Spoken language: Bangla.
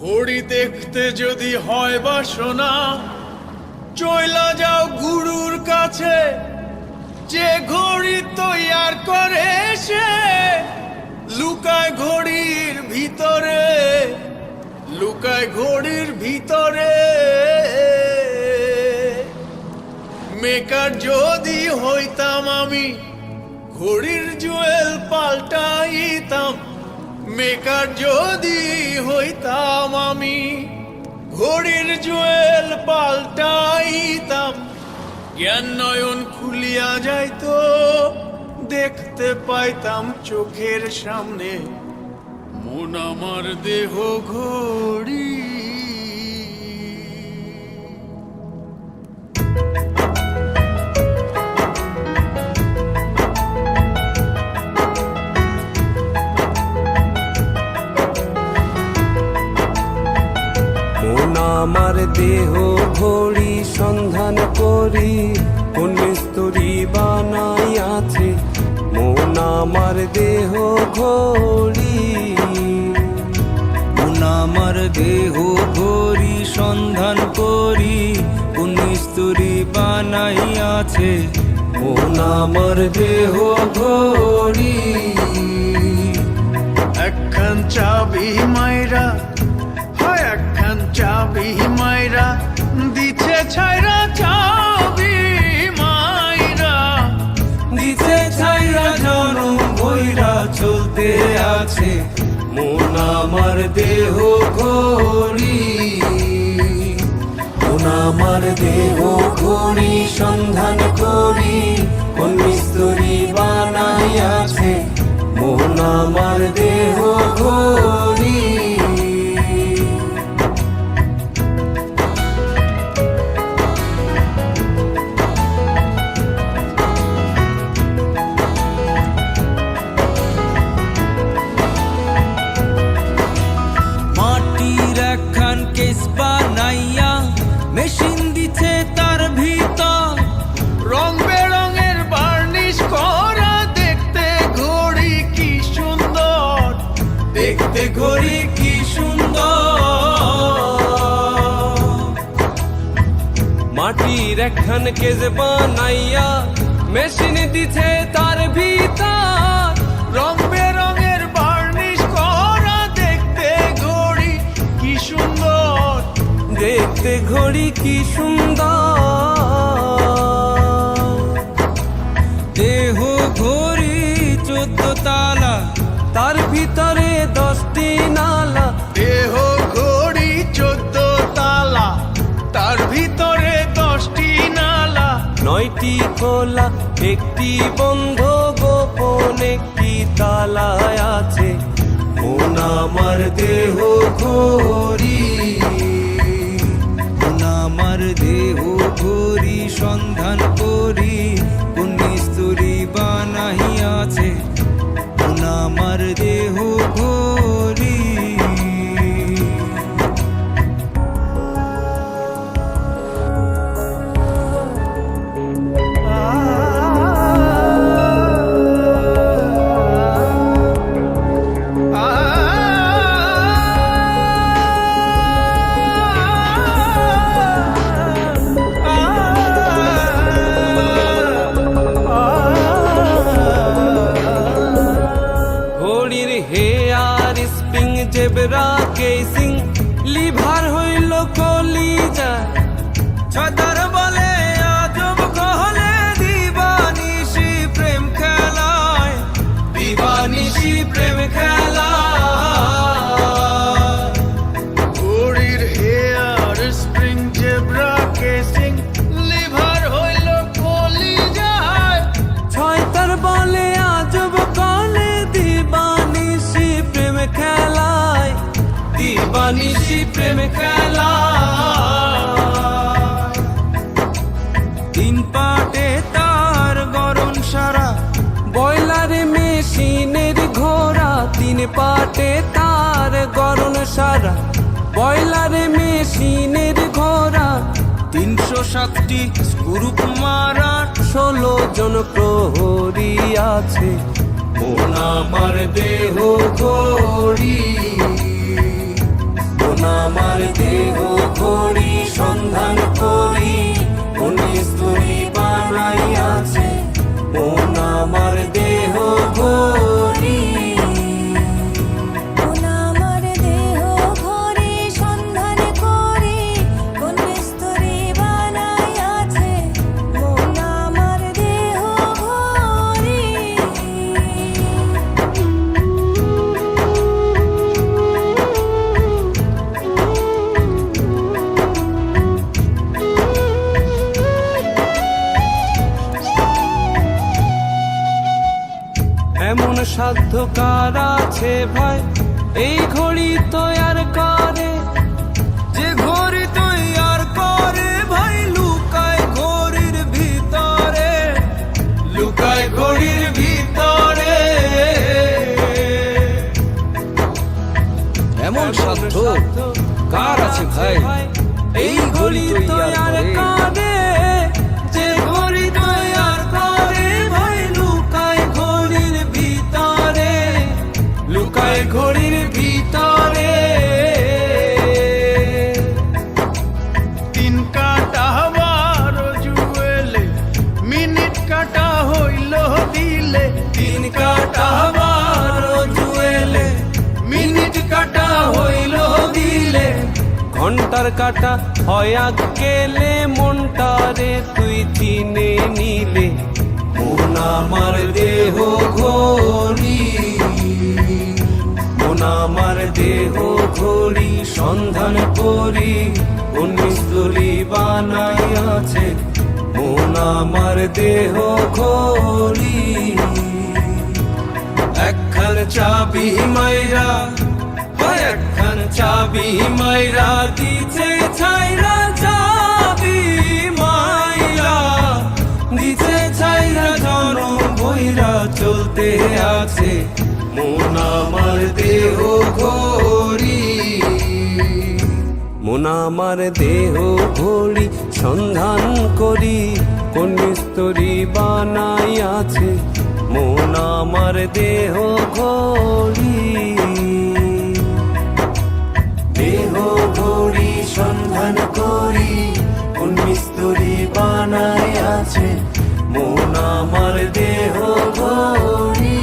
ঘড়ি দেখতে যদি হয় বাসনা, চইলা যাও গুরুর কাছে। যে ঘড়ি তৈয়ার করে সে লুকায় ঘড়ির ভিতরে, লুকায় ঘড়ির ভিতরে। মেকার যদি হইতাম আমি, ঘড়ির জুয়েল পাল্টাইতাম। মেকার যদি হইতাম আমি, ঘড়ির জুয়েল পাল্টাইতাম। জ্ঞান নয়ন খুলিয়া যাইতো, দেখতে পাইতাম চোখের সামনে মন আমার দেহ ঘড়ি। আমার দেহ ঘড়ি সন্ধান করি, কোন মিস্তুরি বানাইয়াছে মন আমার দেহ ঘড়ি। মন আমার দেহ ঘড়ি সন্ধান করি, কোন মিস্তুরি বানাইয়াছে মন আমার দেহ ঘড়ি। একখান চাবি মাইরা, হয় একখান চাবি মাইরা দিছে ছাইরা। চাবি মাইরা দিছে ছাইরা জনম বইরা চলতে আছে মন আমার দেহ ঘড়ি। মন আমার দেহ ঘড়ি সন্ধান করি, কোন মিস্তুরি বানাইয়াছে মন আমার দেহ ঘড়ি। কেস বানাইয়া মেশিন দিছে তার ভিতর, রং বেরঙের বার্নিশ করা। দেখতে ঘড়ি কি সুন্দর, দেখতে ঘড়ি কি সুন্দর। মাটির একখান কেস বানাইয়া মেশিন দিছে তার ভিতর, রং বেরঙের বার্নিশ করা। দেখতে ঘড়ি কি সুন্দর, দেখতে ঘড়ি কি সুন্দর। দেহ ঘড়ি 14 তালা, তার ভিতরে 10টি নালা। দেহ ঘড়ি 14 তালা, তার ভিতরে 10টি নালা। 9টি খোলা, একটি বন্ধ, গোপন একটি তালায় আছে মন আমার দেহ ঘড়ি। মন আমার দেহ ঘড়ি সন্ধান করি, কোন মিস্তুরি বানাইয়াছে মন আমার দেহ ঘড়ি। ঘড়ির hair spring zebra casing, lever হইল কলিজা। ছতার বলে আজব কহলে দিবানিশি প্রেম খেলায়, দিবানিশি প্রেম খেলায়। ঘড়ির hair spring zebra casing, lever হইল কলিজায়। ছয়তার বলে আজব কলে দিবানিশি প্রেম খেলায়, দিবানিশি প্রেম খেলায়। 3 পাটে তার গরম সারা, বয়লারে মেশিনের ঘোড়া। 3 পাটে তার গরম সারা, বয়লারে মেশিনের ঘোড়া। 307টি গ্রুপ মারা, 16 জন প্রহরী আছে মন আমার দেহ ঘড়ি। মন মন আমার দেহ ঘড়ি সন্ধান করি কোন স্তরী বানাইয়াছে মন আমার দেহ ঘড়ি মন আমার দেহ ঘড়ি সন্ধান করি কোন মিস্ত্রি বানাইয়াছে মন আমার দেহ ঘড়ি। এমন সাধ্য কার আছে ভাই এই ঘড়ি তৈয়ার করে যে ঘড়ি তৈয়ার করে ভাই লুকায় ঘড়ির ভিতরে, লুকায় ঘড়ির ভিতরে। এমন সাধ্য কার আছে ভাই এই ঘড়ি তৈয়ার করে যে ঘড়ি তৈয়ার করে ভাই লুকায় ঘড়ির ভিতরে, লুকায় ঘড়ির ভিতরে। তিন কাটা বারো জুয়েলে মিনিট কাটা হইল দিলে, তিন কাটা বারো জুয়েলে মিনিট কাটা হইল দিলে, ঘন্টার কাটা হয় গেলে মনটারে তুই চিনে নিলে মন আমার দেহ ঘড়ি, মন আমার দেহ ঘড়ি সন্ধান করি কোন মিস্ত্রি বানাইয়াছে মন আমার দেহ ঘড়ি। একখান চাবি মাইরা একখান চাবি মাইরা দিছে ছাইরা চাবি মাইরা দিছে ছাইরা জন বইরা চলতে আছে মন আমার দেহ ঘড়ি, মন আমার দেহ ঘড়ি সন্ধান করি কোন মিস্ত্রি বানাইয়াছে মন আমার দেহ ঘড়ি। দেহ ঘড়ি সন্ধান করি কোন মিস্ত্রি বানাইয়াছে মন আমার দেহ ঘড়ি।